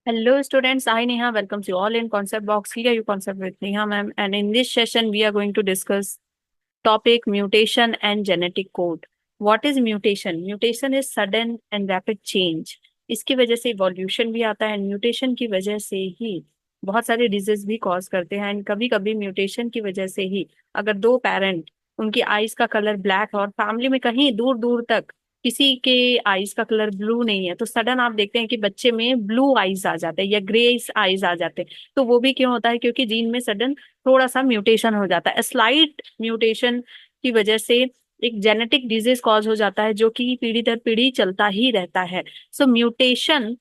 Hello students, I Neha welcomes you all in Concept Box. Here you concept with Neha ma'am, and in this session we are going to discuss topic mutation and genetic code. What is mutation? Mutation is sudden and rapid change. इसकी वजह से evolution भी आता है and mutation की वजह से ही बहुत सारे डिजीज भी कॉज करते हैं एंड कभी कभी म्यूटेशन की वजह से ही अगर दो पेरेंट उनकी आईज का कलर ब्लैक है और फैमिली में कहीं दूर दूर तक किसी के आईज का कलर ब्लू नहीं है तो सडन आप देखते हैं कि बच्चे में ब्लू आईज आ जाते हैं या ग्रे आईज आ जाते हैं। तो वो भी क्यों होता है? क्योंकि जीन में सडन थोड़ा सा म्यूटेशन हो जाता है। स्लाइट म्यूटेशन की वजह से एक जेनेटिक डिजीज कॉज हो जाता है जो कि पीढ़ी दर पीढ़ी चलता ही रहता है। सो mutation,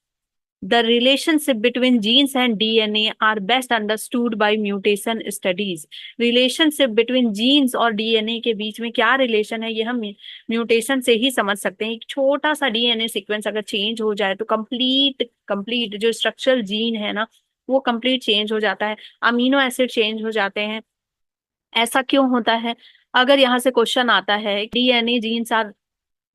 the relationship between genes and DNA are best understood by mutation studies. Relationship between genes और डीएनए के बीच में क्या रिलेशन है ये हम म्यूटेशन से ही समझ सकते हैं। एक छोटा सा डीएनए सीक्वेंस अगर चेंज हो जाए तो कंप्लीट कंप्लीट जो स्ट्रक्चरल जीन है ना वो कंप्लीट चेंज हो जाता है। अमीनो एसिड चेंज हो जाते हैं। ऐसा क्यों होता है? अगर यहाँ से क्वेश्चन आता है DNA genes are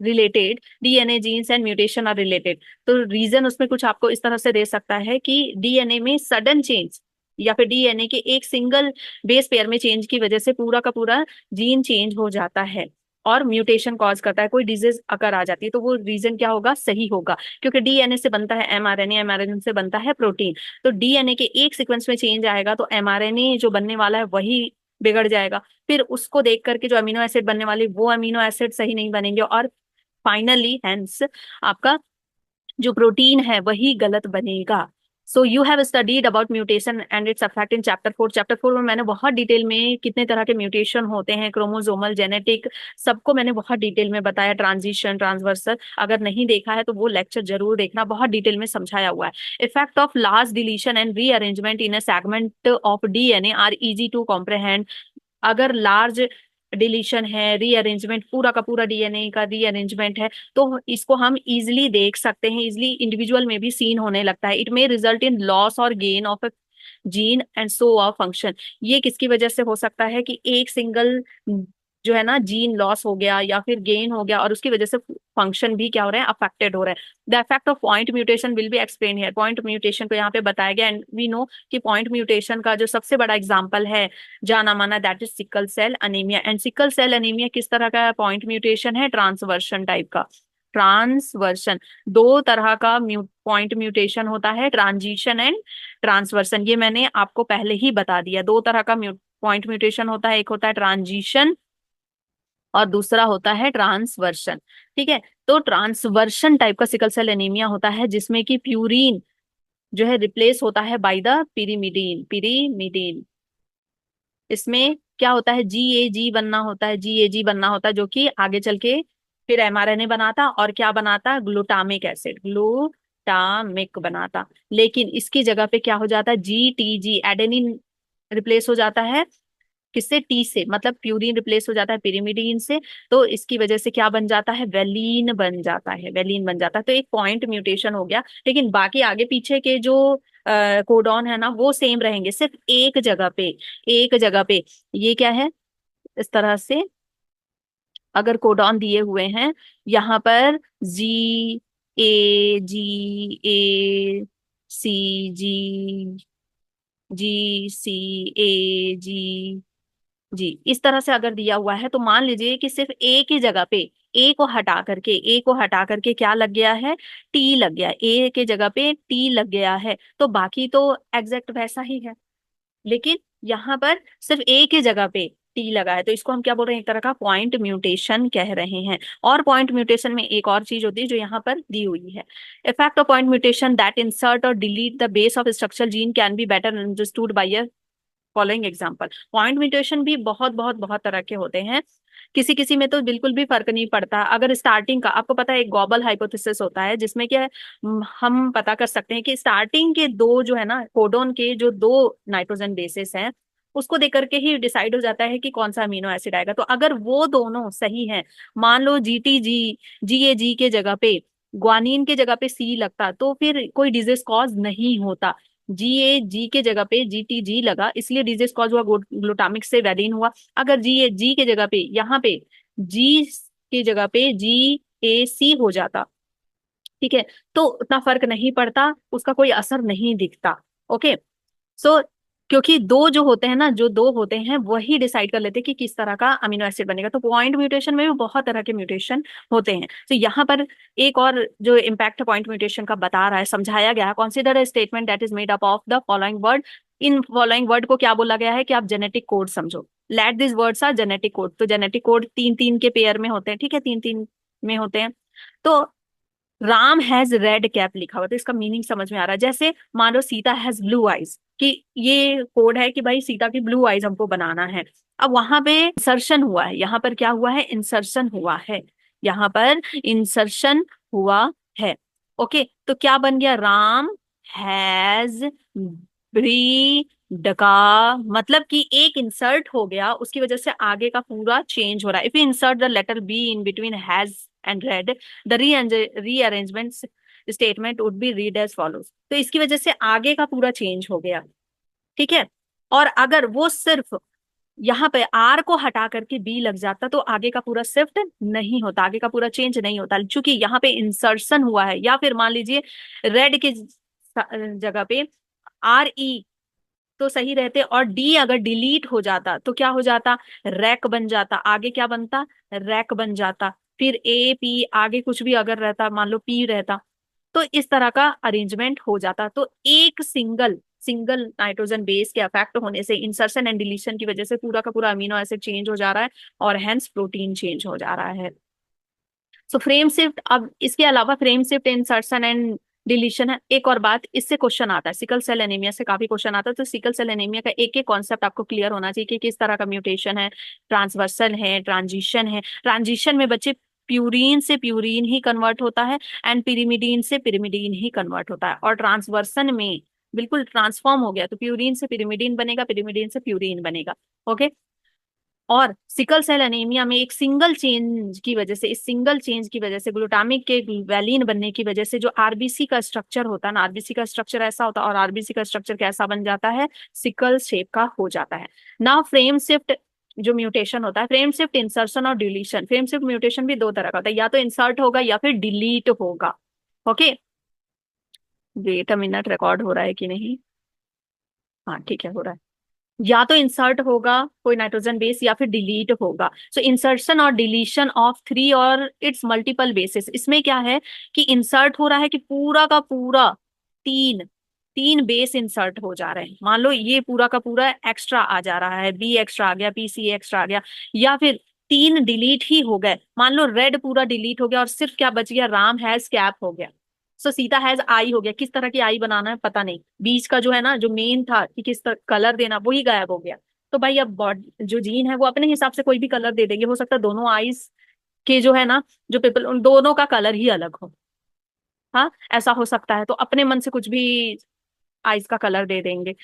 related, DNA genes and mutation are related, तो रीजन उसमें कुछ आपको इस तरह से दे सकता है कि डीएनए में सडन चेंज या फिर डीएनए के एक सिंगल बेस पेयर में चेंज की वजह से पूरा का पूरा जीन चेंज हो जाता है और म्यूटेशन कॉज करता है। कोई डिजीज अगर आ जाती है तो वो रीजन क्या होगा? सही होगा, क्योंकि डीएनए से बनता है एमआरएनए, एमआरएनए से बनता है प्रोटीन। तो डीएनए के एक सीक्वेंस में चेंज आएगा तो एमआरएनए जो बनने वाला है वही बिगड़ जाएगा। फिर उसको देख करके जो अमीनो एसिड बनने वाले वो अमीनो एसिड सही नहीं बनेंगे और फाइनली हेंस आपका जो प्रोटीन है वही गलत बनेगा। So you have studied about mutation and it's affect in chapter 4। Chapter 4 में मैंने बहुत डिटेल में कितने तरह के म्यूटेशन होते हैं, क्रोमोसोमल, जेनेटिक, सबको मैंने बहुत डिटेल में बताया। ट्रांजिशन, ट्रांसवर्सल, अगर नहीं देखा है तो वो लेक्चर जरूर देखना, बहुत डिटेल में समझाया हुआ है। Effect of large deletion and rearrangement in a segment of DNA are easy to comprehend. अगर लार्ज डिलीशन है, रीअरेंजमेंट, पूरा का पूरा डीएनए का रीअरेंजमेंट है तो इसको हम इजिली देख सकते हैं, इजिली इंडिविजुअल में भी सीन होने लगता है। It may result in loss और gain of a gene and so of function. ये किसकी वजह से हो सकता है कि एक सिंगल जो है ना जीन लॉस हो गया या फिर गेन हो गया और उसकी वजह से फंक्शन भी क्या हो रहे हैं? अफेक्टेड हो रहे हैं। The effect of point mutation will be explain here. Point mutation को यहाँ पे बताया गया एंड वी नो कि पॉइंट म्यूटेशन का जो सबसे बड़ा एग्जाम्पल है जाना माना that is sickle cell anaemia. And sickle cell anaemia किस तरह का पॉइंट म्यूटेशन है? ट्रांसवर्शन टाइप का। ट्रांसवर्शन, दो तरह का पॉइंट म्यूटेशन होता है, ट्रांजिशन एंड ट्रांसवर्सन। ये मैंने आपको पहले ही बता दिया। दो तरह का पॉइंट म्यूटेशन होता है, एक होता है ट्रांजिशन और दूसरा होता है ट्रांसवर्शन। ठीक है, तो ट्रांसवर्शन टाइप का सिकल सेल एनीमिया होता है जिसमें कि प्यूरिन जो है रिप्लेस होता है बाय द पिरीमिडीन। पिरीमिडीन, इसमें क्या होता है? जीएजी बनना होता है, जीएजी बनना होता है जो कि आगे चल के फिर एमआरएनए बनाता और क्या बनाता? ग्लूटामिक एसिड, ग्लूटामिक बनाता। लेकिन इसकी जगह पे क्या हो जाता है? जीटीजी, एडेनिन रिप्लेस हो जाता है किससे? टी से, मतलब प्यूरिन रिप्लेस हो जाता है पिरिमिडीन से। तो इसकी वजह से क्या बन जाता है? वेलिन बन जाता है, वेलिन बन जाता है। तो एक पॉइंट म्यूटेशन हो गया, लेकिन बाकी आगे पीछे के जो कोडॉन है ना वो सेम रहेंगे, सिर्फ एक जगह पे, एक जगह पे ये क्या है? इस तरह से अगर कोडॉन दिए हुए हैं यहाँ पर जी ए जी, इस तरह से अगर दिया हुआ है तो मान लीजिए कि सिर्फ एक ही जगह पे ए को हटा करके क्या लग गया है? टी लग गया। ए के जगह पे टी लग गया है तो बाकी तो एग्जैक्ट वैसा ही है, लेकिन यहाँ पर सिर्फ एक ही जगह पे टी लगा है तो इसको हम क्या बोल रहे हैं? एक तरह का पॉइंट म्यूटेशन कह रहे हैं। और पॉइंट म्यूटेशन में एक और चीज होती है जो यहाँ पर दी हुई है। Effect of point mutation that insert और delete the base of structural gene can be better understood by a following example. Point mutation भी बहुत बहुत बहुत तरह के होते हैं। किसी किसी में तो बिल्कुल भी फर्क नहीं पड़ता। अगर स्टार्टिंग का आपको पता है, एक गॉबल हाइपोथेसिस होता है जिसमें क्या है, हम पता कर सकते हैं कि स्टार्टिंग के दो जो है ना कोडोन के जो दो नाइट्रोजन बेसिस हैं उसको देख करके ही डिसाइड हो जाता है कि कौन सा अमीनो एसिड आएगा। तो अगर वो दोनों सही हैं, मान लो जीटीजी, जीएजी के जगह पे ग्वानिन के जगह पे सी लगता तो फिर कोई डिजीज कॉज नहीं होता। जी के जगह पे जीटीजी लगा इसलिए डिजीज कॉज हुआ, ग्लूटामिक से वेलिन हुआ। अगर जी के जगह पे यहाँ पे जी की जगह पे जी ए सी हो जाता ठीक है, तो उतना फर्क नहीं पड़ता, उसका कोई असर नहीं दिखता। ओके, सो क्योंकि दो जो होते हैं ना, जो दो होते हैं वही डिसाइड कर लेते हैं कि किस तरह का अमीनो एसिड बनेगा। तो पॉइंट म्यूटेशन में भी बहुत तरह के म्यूटेशन होते हैं। तो यहाँ पर एक और जो इम्पैक्ट पॉइंट म्यूटेशन का बता रहा है, समझाया गया है, consider a statement that is made up of the following word. In following word को क्या बोला गया है कि आप जेनेटिक कोड समझो। Let this words are genetic code. तो जेनेटिक कोड तीन तीन के पेयर में होते हैं, ठीक है, तीन तीन में होते हैं। तो राम हैज रेड कैप लिखा हुआ, तो इसका मीनिंग समझ में आ रहा है। जैसे मान लो सीता हैज ब्लू आईज, कि ये कोड है कि भाई सीता की ब्लू आईज हमको बनाना है। अब वहां पे इंसर्शन हुआ है, यहाँ पर क्या हुआ है, इंसर्शन हुआ है, यहाँ पर इंसर्शन हुआ है। ओके, तो क्या बन गया, राम हैज ब्रीड का, मतलब कि एक इंसर्ट हो गया, उसकी वजह से आगे का पूरा चेंज हो रहा है। If you insert the letter B in between has and red, the rearrangement statement would be read as follows. तो इसकी वजह से आगे का पूरा चेंज हो गया, ठीक है। और अगर वो सिर्फ यहाँ पे आर को हटा करके बी लग जाता तो आगे का पूरा शिफ्ट नहीं होता, आगे का पूरा चेंज नहीं होता। चूंकि यहाँ पे इंसर्शन हुआ है, या फिर मान लीजिए रेड के जगह पे आर ई तो सही रहते, और डी अगर डिलीट हो जाता तो क्या हो जाता, रैक बन जाता, आगे क्या बनता, रैक बन जाता। फिर ए पी आगे कुछ भी अगर रहता, मान लो पी रहता, तो इस तरह का अरेंजमेंट हो जाता। तो एक सिंगल सिंगल नाइट्रोजन बेस के अफेक्ट होने से, इंसर्शन एंड डिलीशन की वजह से पूरा का पूरा अमीनो एसिड चेंज हो जा रहा है, और हेंस प्रोटीन चेंज हो जा रहा है। सो फ्रेम शिफ्ट, अब इसके अलावा frame shift, insertion and deletion है। एक और बात, इससे क्वेश्चन आता है, सिकल सेल एनीमिया से काफी क्वेश्चन आता है। तो सिकल सेल एनीमिया का एक एक कॉन्सेप्ट आपको क्लियर होना चाहिए कि किस तरह का म्यूटेशन है, ट्रांसवर्सल है, ट्रांजिशन है। ट्रांजिशन में बच्चे प्यूरिन से प्यूरिन ही कन्वर्ट होता है, एंड पिरिमिडीन से पिरिमिडीन ही कन्वर्ट होता है। और ट्रांसवर्सन में बिल्कुल ट्रांसफॉर्म हो गया, तो प्यूरिन से पिरिमिडीन बनेगा, पिरिमिडीन से प्यूरिन बनेगा। ओके, और सिकल सेल एनीमिया में एक सिंगल चेंज की वजह से, इस सिंगल चेंज की वजह से, ग्लूटामिक के वैलिन बनने की वजह से, जो आरबीसी का स्ट्रक्चर होता है ना, आरबीसी का स्ट्रक्चर ऐसा होता है, और आरबीसी का स्ट्रक्चर कैसा बन जाता है, सिकल शेप का हो जाता है। नाउ फ्रेम शिफ्ट जो म्यूटेशन होता है, फ्रेम शिफ्ट, इंसर्शन और डिलीशन। फ्रेम शिफ्ट म्यूटेशन भी दो तरह का होता है, या तो इंसर्ट होगा या फिर डिलीट होगा। Okay, wait a minute, record हो रहा है कि नहीं, हाँ ठीक है, हो रहा है। या तो इंसर्ट होगा कोई नाइट्रोजन बेस, या फिर डिलीट होगा। सो इंसर्शन और डिलीशन ऑफ थ्री और इट्स मल्टीपल बेसिस, इसमें क्या है कि इंसर्ट हो रहा है कि पूरा का पूरा तीन तीन बेस इंसर्ट हो जा रहे हैं। मान लो ये पूरा का पूरा एक्स्ट्रा आ जा रहा है, बी एक्स्ट्रा आ गया, पी सी एक्स्ट्रा आ गया, या फिर तीन डिलीट ही हो गए। मान लो रेड पूरा डिलीट हो गया और सिर्फ क्या बच गया, राम हैज कैप हो गया। सो सीता हैज आई हो गया। किस तरह की आई बनाना है पता नहीं, बीच का जो है ना, जो मेन था कि किस तरह कलर देना, वही गायब हो गया। तो भाई अब बॉडी जो जीन है वो अपने हिसाब से कोई भी कलर दे देंगे। हो सकता है दोनों आईज के जो है ना, जो पीपल, उन दोनों का कलर ही अलग हो। हाँ, ऐसा हो सकता है, तो अपने मन से कुछ भी आईज का कलर दे देंगे।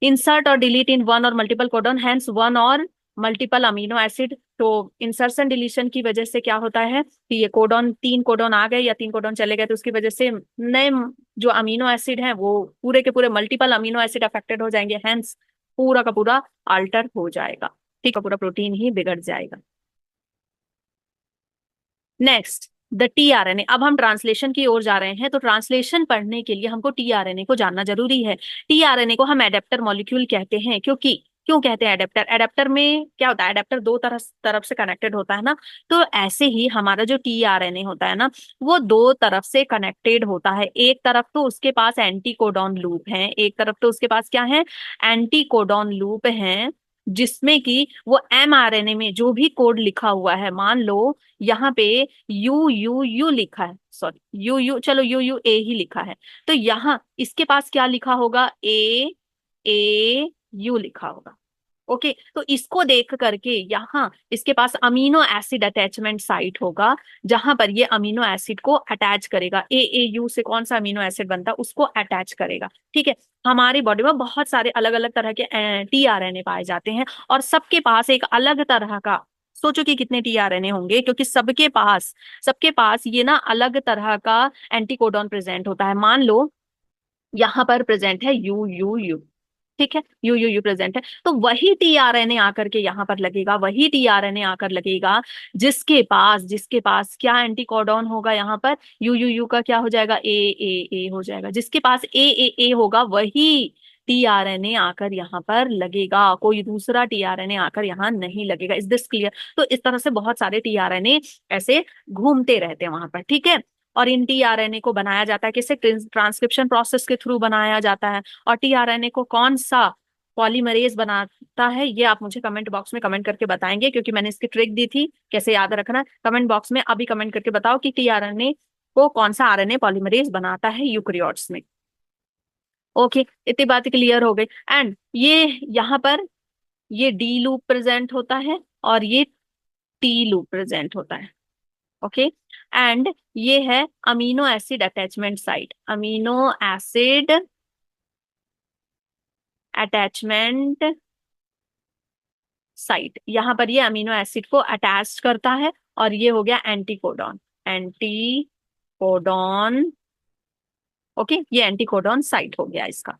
इंसर्ट और डिलीट इन वन और मल्टीपल कोडॉन, हैंस वन और मल्टीपल अमीनो एसिड। तो इंसर्शन डिलीशन की वजह से क्या होता है कि ये कोडॉन, तीन कोडॉन आ गए या तीन कोडॉन चले गए, तो उसकी वजह से नए जो अमीनो एसिड हैं वो पूरे के पूरे मल्टीपल अमीनो एसिड अफेक्टेड हो जाएंगे, हैंस पूरा का पूरा अल्टर हो जाएगा, ठीक है, पूरा प्रोटीन ही बिगड़ जाएगा। Next, the tRNA. अब हम ट्रांसलेशन की ओर जा रहे हैं, तो ट्रांसलेशन पढ़ने के लिए हमको टीआरएनए को जानना जरूरी है। टीआरएनए को हम एडेप्टर मॉलिक्यूल कहते हैं, क्योंकि क्यों कहते हैं एडेप्टर, एडेप्टर में क्या होता है, एडेप्टर दो तरफ तरफ से कनेक्टेड होता है ना। तो ऐसे ही हमारा जो टीआरएनए होता है ना, वो दो तरफ से कनेक्टेड होता है। एक तरफ तो उसके पास एंटी कोडॉन लूप है, एक तरफ तो उसके पास क्या है, एंटी कोडॉन लूप है, जिसमें कि वो एमआरएनए में जो भी कोड लिखा हुआ है, मान लो यहाँ पे यू यू यू लिखा है, सॉरी यू यू, चलो यू यू ए ही लिखा है, तो यहाँ इसके पास क्या लिखा होगा, ए यू लिखा होगा। ओके, तो इसको देख करके यहाँ इसके पास अमीनो एसिड अटैचमेंट साइट होगा, जहां पर ये अमीनो एसिड को अटैच करेगा। ए यू से कौन सा अमीनो एसिड बनता है उसको अटैच करेगा, ठीक है। हमारी बॉडी में बहुत सारे अलग अलग तरह के टीआरएनए पाए जाते हैं, और सबके पास एक अलग तरह का, सोचो कि कितने टीआरएनए होंगे, क्योंकि सबके पास ये ना अलग तरह का एंटीकोडॉन प्रेजेंट होता है। मान लो यहाँ पर प्रेजेंट है यू यू यू, ठीक है, यू प्रेजेंट है, तो वही टीआरएनए आकर के यहाँ पर लगेगा, वही टीआरएनए आकर लगेगा जिसके पास क्या एंटीकोडॉन होगा, यहाँ पर यू का क्या हो जाएगा, ए हो जाएगा, जिसके पास ए होगा वही टीआरएनए आकर यहाँ पर लगेगा, कोई दूसरा टीआरएनए आकर यहाँ नहीं लगेगा। Is this clear? तो इस तरह से बहुत सारे टीआरएनए ऐसे घूमते रहते हैं वहां पर, ठीक है। और इन टीआरएनए को बनाया जाता है किससे? ट्रांसक्रिप्शन प्रोसेस के थ्रू बनाया जाता है। और टीआरएनए को कौन सा पॉलीमरेज बनाता है, ये आप मुझे कमेंट बॉक्स में कमेंट करके बताएंगे, क्योंकि मैंने इसकी ट्रिक दी थी कैसे याद रखना। कमेंट बॉक्स में अभी कमेंट करके बताओ कि टीआरएनए को कौन सा आरएनए पॉलीमरेज बनाता है यूकैरियोट्स में। ओके, इतनी बात क्लियर हो गई। एंड ये यहाँ पर ये डी लूप प्रेजेंट होता है और ये टी लूप प्रेजेंट होता है। ओके, एंड ये है amino acid attachment site, amino acid attachment site. यहां पर ये अमीनो एसिड को अटैच करता है, और ये हो गया एंटीकोडॉन, एंटीकोडॉन। ओके, ये एंटीकोडॉन साइट हो गया इसका।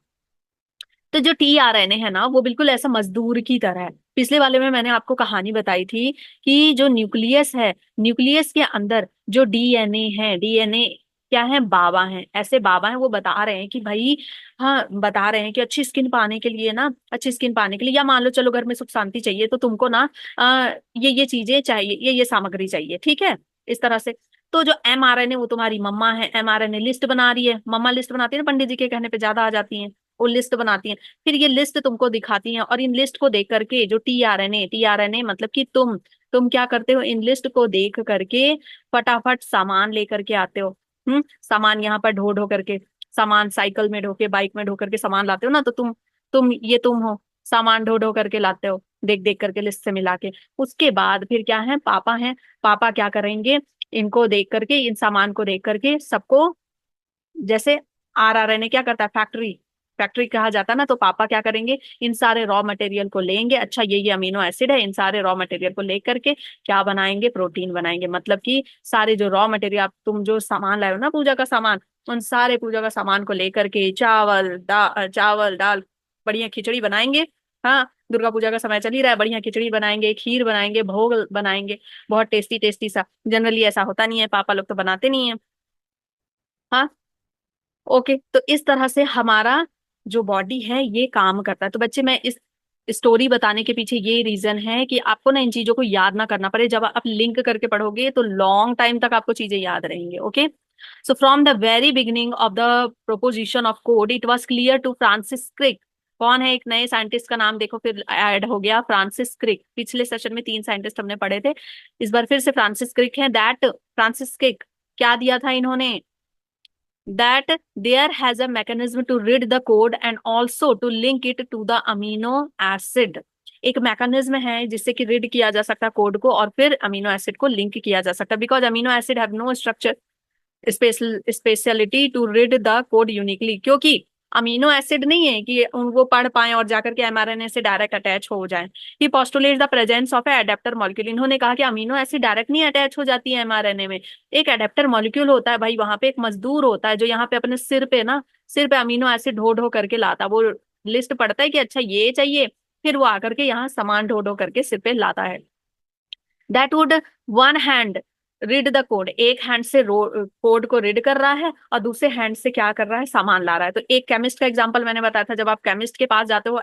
तो जो टीआरएनए है ना, वो बिल्कुल ऐसा मजदूर की तरह है। पिछले वाले में मैंने आपको कहानी बताई थी कि जो न्यूक्लियस है, न्यूक्लियस के अंदर जो डीएनए है, डीएनए क्या है, बाबा है, ऐसे बाबा है, वो बता रहे हैं कि भाई, हाँ बता रहे हैं कि अच्छी स्किन पाने के लिए ना, अच्छी स्किन पाने के लिए, या मान लो चलो घर में सुख शांति चाहिए तो तुमको ना ये चीजें चाहिए, ये सामग्री चाहिए, ठीक है, इस तरह से। तो जो एमआरएनए, वो तुम्हारी मम्मा है, एमआरएनए लिस्ट बना रही है, मम्मा लिस्ट बनाती है ना, पंडित जी के कहने पे ज्यादा आ जाती हैं, वो लिस्ट बनाती हैं, फिर ये लिस्ट तुमको दिखाती हैं, और इन लिस्ट को देख करके जो टीआरएनए मतलब कि तुम क्या करते हो, इन लिस्ट को देख करके फटाफट सामान लेकर के आते हो। सामान यहाँ पर ढो ढो करके, सामान साइकिल में ढो के, बाइक में ढो करके सामान लाते हो ना, तो तुम हो, सामान ढो ढो करके लाते हो, देख देख करके लिस्ट से मिला के। उसके बाद फिर क्या है, पापा हैं, पापा क्या करेंगे, इनको देख करके, इन सामान को देख करके सबको, जैसे आरआरएनए क्या करता है, फैक्ट्री फैक्ट्री कहा जाता है ना, तो पापा क्या करेंगे, इन सारे रॉ मटेरियल को लेंगे, अच्छा ये अमीनो एसिड है, इन सारे रॉ मटेरियल को लेकर के क्या बनाएंगे, प्रोटीन बनाएंगे। मतलब कि सारे जो रॉ मटेरियल, आप तुम जो सामान लाए हो ना पूजा का सामान, उन सारे पूजा का सामान को लेकर के चावल दाल, बढ़िया खिचड़ी बनाएंगे। हाँ, दुर्गा पूजा का समय चल ही रहा है, बढ़िया खिचड़ी बनाएंगे, खीर बनाएंगे, भोग बनाएंगे, बहुत टेस्टी टेस्टी सा। जनरली ऐसा होता नहीं है, पापा लोग तो बनाते नहीं है। हाँ, ओके, तो इस तरह से हमारा जो बॉडी है ये काम करता है। तो बच्चे, मैं इस स्टोरी बताने के पीछे ये रीजन है कि आपको ना इन चीजों को याद ना करना पड़े, जब आप लिंक करके पढ़ोगे तो लॉन्ग टाइम तक आपको चीजें याद रहेंगी। Okay, so from the very beginning of the proposition of code it was clear to Francis Crick. कौन है एक नए साइंटिस्ट का नाम देखो, फिर ऐड हो गया फ्रांसिस क्रिक। पिछले सेशन में 3 साइंटिस्ट हमने पढ़े थे, इस बार फिर से फ्रांसिस क्रिक है। दैट फ्रांसिस क्रिक क्या दिया था इन्होंने, that there has a mechanism to read the code and also to link it to the amino acid। एक मैकेनिज्म है जिससे कि रीड किया जा सकता है कोड को, और फिर अमीनो एसिड को लिंक किया जा सकता है, because amino acid have no structure speciality to read the code uniquely. क्योंकि अमीनो एसिड नहीं है कि वो पढ़ पाए और जाकर के एमआरएनए से डायरेक्ट अटैच हो जाए। He postulate the presence of a adapter molecule. इन्होंने कहा कि अमीनो एसिड डायरेक्ट नहीं अटैच हो जाती है एमआरएनए में, एक एडेप्टर मॉलिक्यूल होता है भाई, वहां पे एक मजदूर होता है जो यहाँ पे अपने सिर पे ना, सिर पे अमीनो एसिड ढो ढो करके लाता है। वो लिस्ट पढ़ता है कि अच्छा ये चाहिए, फिर वो आकर के यहाँ सामान ढो ढो करके सिर पे लाता है। That would one hand read the code, एक हैंड से कोड को रीड कर रहा है और दूसरे हैंड से क्या कर रहा है, सामान ला रहा है। तो एक केमिस्ट का एग्जांपल मैंने बताया था, जब आप केमिस्ट के पास जाते हो,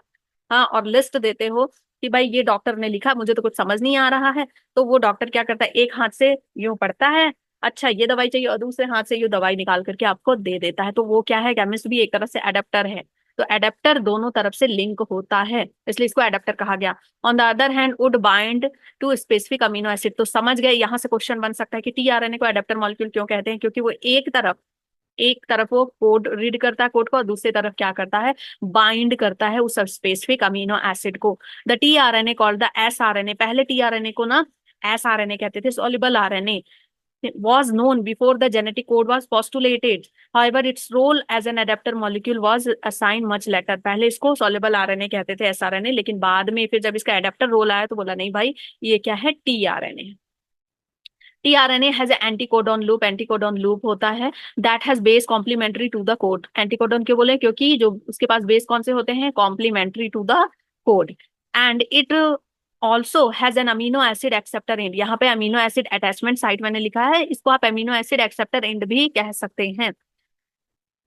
हाँ, और लिस्ट देते हो कि भाई ये डॉक्टर ने लिखा, मुझे तो कुछ समझ नहीं आ रहा है, तो वो डॉक्टर क्या करता है, एक हाथ से यूं पढ़ता है, अच्छा ये दवाई चाहिए, और दूसरे हाथ से यूं दवाई निकाल करके आपको दे देता है। तो वो क्या है, केमिस्ट भी एक तरह से एडेप्टर है। तो एडेप्टर दोनों तरफ से लिंक होता है, इसलिए इसको एडेप्टर कहा गया। On the other hand would bind to specific amino acid. तो समझ गए, यहां से क्वेश्चन बन सकता है कि टीआरएनए को एडेप्टर मॉलिक्यूल क्यों कहते हैं, क्योंकि वो एक तरफ वो कोड रीड करता है कोड को, और दूसरी तरफ क्या करता है, बाइंड करता है उस स्पेसिफिक अमीनो एसिड को। द टीआरएनए कॉल्ड द एसआरएनए, पहले टीआरएनए को ना एसआरएनए कहते थे, soluble RNA, was known before the genetic code was postulated. However, its role as an adapter molecule was assigned much later। पहले इसको soluble RNA कहते थे, एसआरएनए, लेकिन बाद में फिर जब इसका एडेप्टर रोल आया तो बोला नहीं भाई, ये क्या है, tRNA. tRNA has an anticodon loop. Anticodon loop होता है that has base complementary to the code. Anticodon क्यों बोले? क्योंकि जो उसके पास बेस कौन से होते हैं? Complementary to the code. And it also has an amino acid acceptor end. यहाँ पे अमीनो एसिड अटैचमेंट साइट मैंने लिखा है, इसको आप अमीनो एसिड एक्सेप्टर एंड भी कह सकते हैं.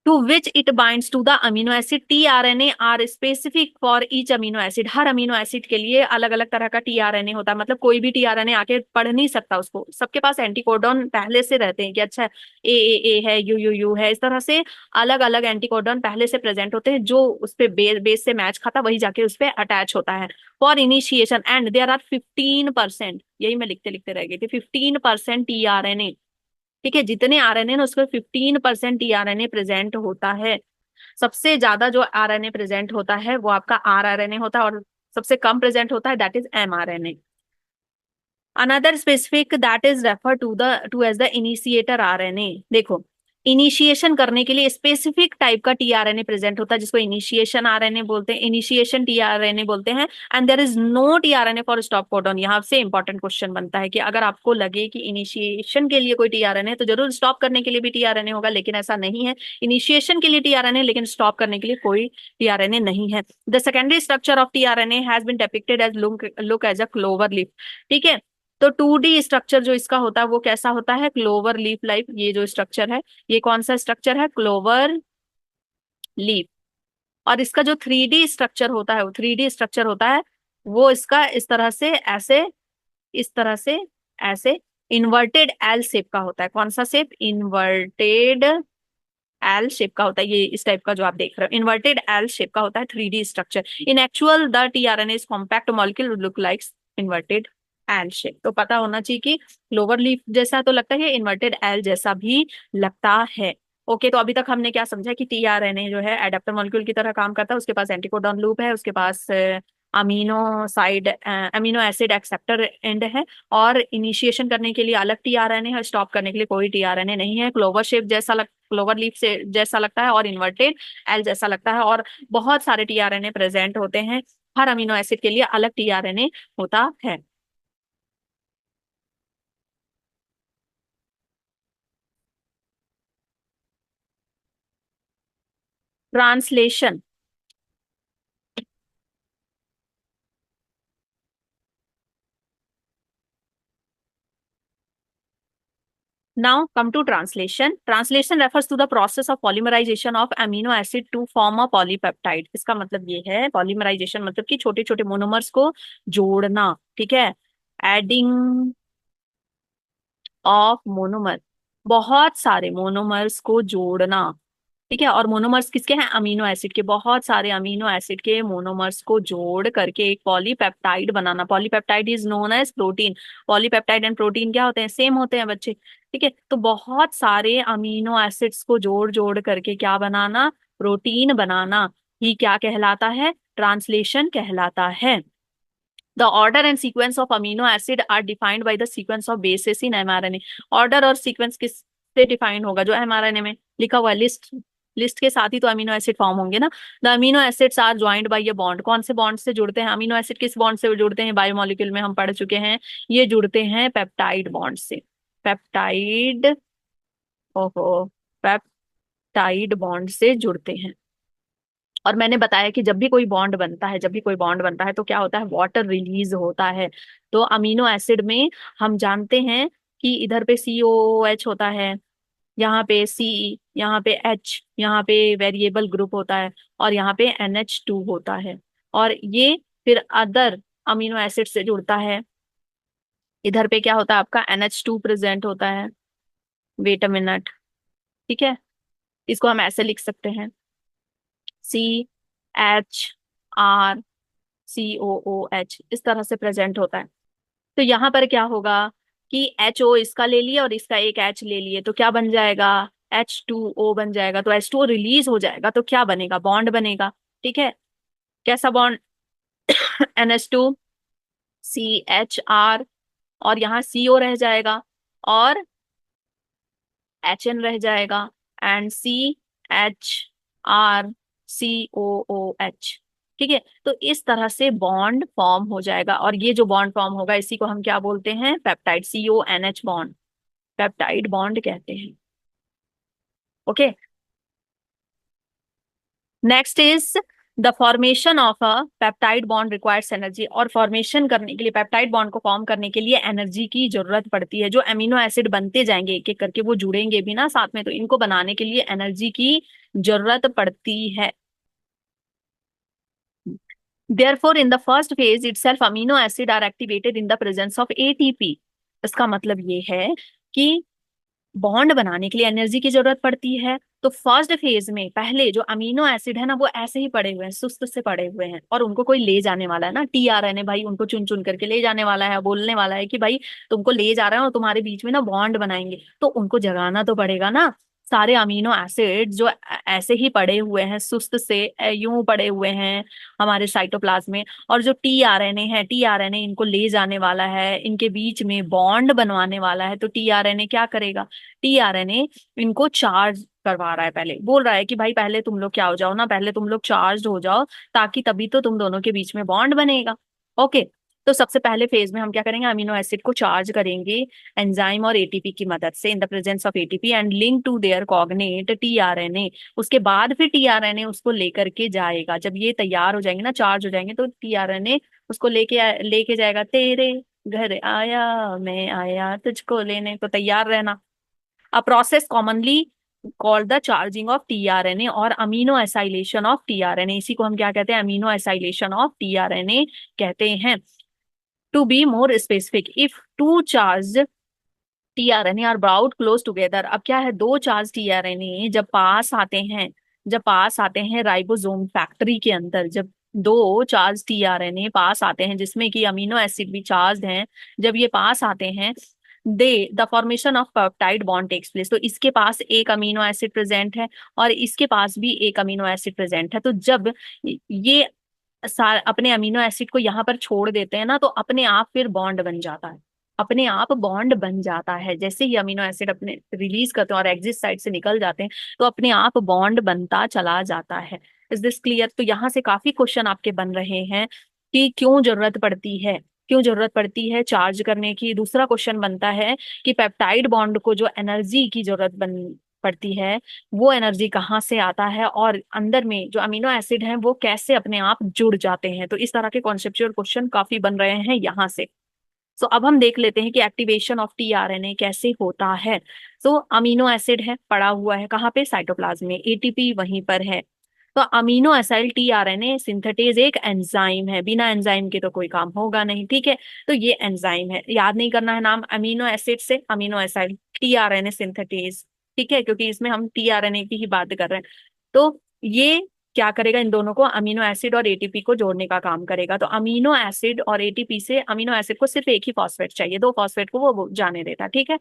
to which it binds to the amino acid. tRNA are specific for each amino acid. Her amino acid के लिए अलग अलग तरह का tRNA होता है. मतलब कोई भी tRNA आके पढ़ नहीं सकता उसको. सबके पास एंटीकोडॉन पहले से रहते हैं कि अच्छा ए है, यू है, इस तरह से अलग अलग एंटीकोडॉन पहले से प्रेजेंट होते हैं. जो उस पे बेस से मैच खाता वही जाके उस पे अटैच होता है. For initiation and there are 15%. यही मैं लिखते लिखते रह गई थी. 15% tRNA. ठीक है, जितने आरएनए ना उसमें 15% टीआरएनए प्रेजेंट होता है. सबसे ज्यादा जो आरएनए प्रेजेंट होता है वो आपका आरआरएनए होता है, और सबसे कम प्रेजेंट होता है that is mRNA. Another specific that is refer to as the initiator RNA. देखो, इनिशिएशन करने के लिए स्पेसिफिक टाइप का टीआरएनए प्रेजेंट होता है जिसको इनिशिएशन आरएनए बोलते हैं, इनिशिएशन टीआरएनए बोलते हैं. And there is no tRNA for stop codon. यहाँ से इंपॉर्टेंट क्वेश्चन बनता है कि अगर आपको लगे कि इनिशिएशन के लिए कोई टीआरएनए तो जरूर स्टॉप करने के लिए भी टीआरएनए होगा, लेकिन ऐसा नहीं है. इनिशिएशन के लिए टीआरएनए लेकिन स्टॉप करने के लिए कोई टीआरएनए नहीं है. The secondary structure of tRNA has been depicted as look as a clover leaf. ठीक है, तो 2D स्ट्रक्चर जो इसका होता है वो कैसा होता है? Clover leaf life. ये जो स्ट्रक्चर है ये कौन सा स्ट्रक्चर है? Clover leaf. और इसका जो 3D स्ट्रक्चर होता है वो 3D स्ट्रक्चर होता है वो इसका इस तरह से ऐसे, इस तरह से ऐसे इन्वर्टेड एल शेप का होता है. कौन सा शेप? इन्वर्टेड एल शेप का होता है. ये इस टाइप का जो आप देख रहे हो इन्वर्टेड एल शेप का होता है 3D structure. In actual the tRNA is compact molecule look like inverted L shape. तो पता होना चाहिए कि क्लोवर लीफ जैसा तो लगता है, इन्वर्टेड एल जैसा भी लगता है. ओके, तो अभी तक हमने क्या समझा कि टीआरएनए जो है एडेप्टर मॉलिक्यूल की तरह काम करता है. उसके पास एंटीकोडॉन लूप है, उसके पास अमीनो एसिड एक्सेप्टर एंड है, और इनिशिएशन करने के लिए अलग टीआरएनए है, स्टॉप करने के लिए कोई टीआरएनए नहीं है. क्लोवर शेप जैसा क्लोवर लीफ से जैसा लगता है और इन्वर्टेड एल जैसा लगता है, और बहुत सारे टीआरएनए प्रेजेंट होते हैं. हर अमीनो एसिड के लिए अलग टीआरएनए होता है. Translation. Now come to translation. Translation refers to the process of polymerization of amino acid to form a polypeptide. इसका मतलब ये है polymerization मतलब कि छोटे छोटे मोनोमर्स को जोड़ना. ठीक है, एडिंग ऑफ मोनोमर, बहुत सारे मोनोमर्स को जोड़ना. ठीक है, और मोनोमर्स किसके हैं? अमीनो एसिड के. बहुत सारे अमीनो एसिड के मोनोमर्स को जोड़ करके एक पॉलीपेप्टाइड बनाना. Polypeptide is known as protein. Polypeptide and protein क्या होते हैं? सेम होते हैं बच्चे. ठीक है, तो बहुत सारे अमीनो एसिड्स को जोड़ जोड़ करके क्या बनाना? प्रोटीन बनाना ही क्या कहलाता है? ट्रांसलेशन कहलाता है. The order and sequence of amino acid are defined by the sequence of bases in mRNA. Order और sequence किससे डिफाइन होगा? जो mRNA में लिखा हुआ है, लिस्ट. लिस्ट के साथ ही तो अमीनो एसिड फॉर्म होंगे ना. The amino acids are joint by a bond. कौन से बॉन्ड से जुड़ते हैं अमीनो एसिड? किस बॉन्ड से जुड़ते हैं? बायोमोलिक्यूल में हम पढ़ चुके हैं, ये जुड़ते हैं पेप्टाइड बॉन्ड से. पेप्टाइड, ओहो, पेप्टाइड बॉन्ड से जुड़ते हैं. और मैंने बताया कि जब भी कोई बॉन्ड बनता है, जब भी कोई बॉन्ड बनता है तो क्या होता है? वाटर रिलीज होता है. तो अमीनो एसिड में हम जानते हैं कि इधर पे COOH होता है, यहाँ पे C, यहाँ पे H, यहाँ पे वेरिएबल ग्रुप होता है, और यहाँ पे NH2 होता है. और ये फिर अदर अमीनो एसिड से जुड़ता है. इधर पे क्या होता है? आपका NH2 प्रेजेंट होता है. Wait a minute. ठीक है, इसको हम ऐसे लिख सकते हैं, CHRCOOH, इस तरह से प्रेजेंट होता है. तो यहाँ पर क्या होगा कि HO इसका ले लिए और इसका एक H ले लिए, तो क्या बन जाएगा? H2O बन जाएगा. तो H2O रिलीज हो जाएगा तो क्या बनेगा? बॉन्ड बनेगा. ठीक है, कैसा बॉन्ड? NH2 CHR, और यहाँ CO रह जाएगा और HN रह जाएगा, एंड CHRCOOH. ठीक है, तो इस तरह से बॉन्ड फॉर्म हो जाएगा, और ये जो बॉन्ड फॉर्म होगा इसी को हम क्या बोलते हैं? Peptide. CONH bond. Peptide bond कहते हैं। Okay, next is the formation of a peptide bond requires energy. और फॉर्मेशन करने के लिए, पेप्टाइड बॉन्ड को फॉर्म करने के लिए एनर्जी की जरूरत पड़ती है। जो अमीनो एसिड बनते जाएंगे एक एक करके, वो जुड़ेंगे भी ना साथ में, तो इनको बनाने के लिए एनर्जी की जरूरत पड़ती है। Therefore, in the first phase itself, amino acid are activated in the presence of ATP। इसका मतलब ये है कि बॉन्ड बनाने के लिए एनर्जी की जरूरत पड़ती है। तो फर्स्ट फेज में पहले जो अमीनो एसिड है ना, वो ऐसे ही पड़े हुए हैं, सुस्त से पड़े हुए हैं, और उनको कोई ले जाने वाला है ना, टीआरएनए भाई उनको चुन चुन करके ले जाने वाला है, बोलने वाला है कि भाई तुमको ले जा रहे हैं और तुम्हारे बीच में ना बॉन्ड बनाएंगे, तो उनको जगाना तो पड़ेगा ना। सारे अमीनो एसिड जो ऐसे ही पड़े हुए हैं, सुस्त से यूं पड़े हुए हैं हमारे साइटोप्लाज्म में, और जो टीआरएनए है, टीआरएनए इनको ले जाने वाला है, इनके बीच में बॉन्ड बनवाने वाला है। तो टीआरएनए क्या करेगा, टीआरएनए इनको चार्ज करवा रहा है, पहले बोल रहा है कि भाई पहले तुम लोग क्या हो जाओ ना, पहले तुम लोग चार्ज हो जाओ, ताकि तभी तो तुम दोनों के बीच में बॉन्ड बनेगा। ओके, तो सबसे पहले फेज में हम क्या करेंगे, अमीनो एसिड को चार्ज करेंगे एंजाइम और एटीपी की मदद से, in the presence of ATP and link to their cognate tRNA. उसके बाद फिर टीआरएनए उसको लेकर के जाएगा। जब ये तैयार हो जाएंगे ना, चार्ज हो जाएंगे, तो टीआरएनए उसको लेके जाएगा, तेरे घर आया मैं आया तुझको लेने, तो तैयार रहना। A process commonly called the charging of tRNA और अमीनो एसाइलेशन ऑफ tRNA, इसी को हम क्या कहते हैं, अमीनो एसाइलेशन ऑफ tRNA कहते हैं। To be more specific, if to charge tRNA are brought close together. अब क्या है, दो चार्ज tRNA जब पास आते हैं, जब पास आते हैं राइबोसोम फैक्ट्री के अंदर, जब दो चार्ज tRNA पास आते हैं जिसमें कि अमीनो एसिड भी चार्ज हैं, जब ये पास आते हैं, they the formation of peptide bond takes place. तो इसके पास एक अमीनो एसिड प्रेजेंट है और इसके पास भी एक अमीनो एसिड प्रेजेंट है। तो जब ये अपने अमीनो एसिड को यहाँ पर छोड़ देते हैं ना, तो अपने आप फिर बॉन्ड बन जाता है, अपने आप बॉन्ड बन जाता है। जैसे ही अमीनो एसिड अपने रिलीज करते हैं और एग्जिट साइड से निकल जाते हैं, तो अपने आप बॉन्ड बनता चला जाता है। Is this clear? तो यहाँ से काफी क्वेश्चन आपके बन रहे हैं कि क्यों जरूरत पड़ती है, क्यों जरूरत पड़ती है चार्ज करने की। दूसरा क्वेश्चन बनता है कि पेप्टाइड बॉन्ड को जो एनर्जी की जरूरत बन पड़ती है, वो एनर्जी कहाँ से आता है, और अंदर में जो अमीनो एसिड हैं वो कैसे अपने आप जुड़ जाते हैं। तो इस तरह के कॉन्सेप्चुअल क्वेश्चन काफी बन रहे हैं यहाँ से। सो अब हम देख लेते हैं कि एक्टिवेशन ऑफ टीआरएनए कैसे होता है। सो अमीनो एसिड है पड़ा हुआ है कहाँ पे, साइटोप्लाज्म में, एटीपी वहीं पर है। तो अमीनो एसाइल टीआरएनए सिंथेटेज एक एंजाइम है, बिना एंजाइम के तो कोई काम होगा नहीं, ठीक है। तो ये एंजाइम है, याद नहीं करना है नाम, अमीनो एसिड से अमीनो एसाइल टीआरएनए सिंथेटेज, ठीक है, क्योंकि इसमें हम टीआरएनए की ही बात कर रहे हैं। तो ये क्या करेगा, इन दोनों को, अमीनो एसिड और एटीपी को जोड़ने का काम करेगा। तो अमीनो एसिड और एटीपी से, अमीनो एसिड को सिर्फ एक ही फॉस्फेट चाहिए, दो फॉस्फेट को वो जाने देता, ठीक है।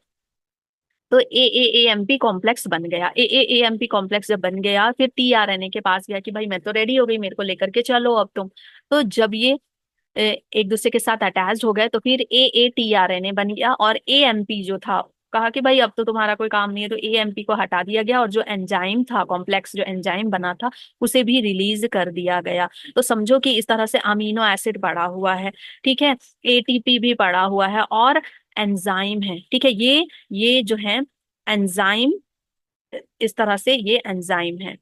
तो एएएएमपी कॉम्प्लेक्स बन गया। एएएएमपी कॉम्प्लेक्स जब बन गया, फिर टीआरएनए के पास गया कि भाई मैं तो रेडी हो गई, मेरे को लेकर के चलो अब तुम। तो जब ये एक दूसरे के साथ अटैच हो गए, तो फिर एएटीआरएनए बन गया, और एएमपी जो था, कहा कि भाई अब तो तुम्हारा कोई काम नहीं है, तो एएमपी को हटा दिया गया, और जो एंजाइम था, कॉम्प्लेक्स जो एंजाइम बना था, उसे भी रिलीज कर दिया गया। तो समझो कि इस तरह से अमीनो एसिड पड़ा हुआ है, ठीक है, एटीपी भी पड़ा हुआ है, और एंजाइम है, ठीक है। ये जो है एंजाइम, इस तरह से ये एंजाइम है।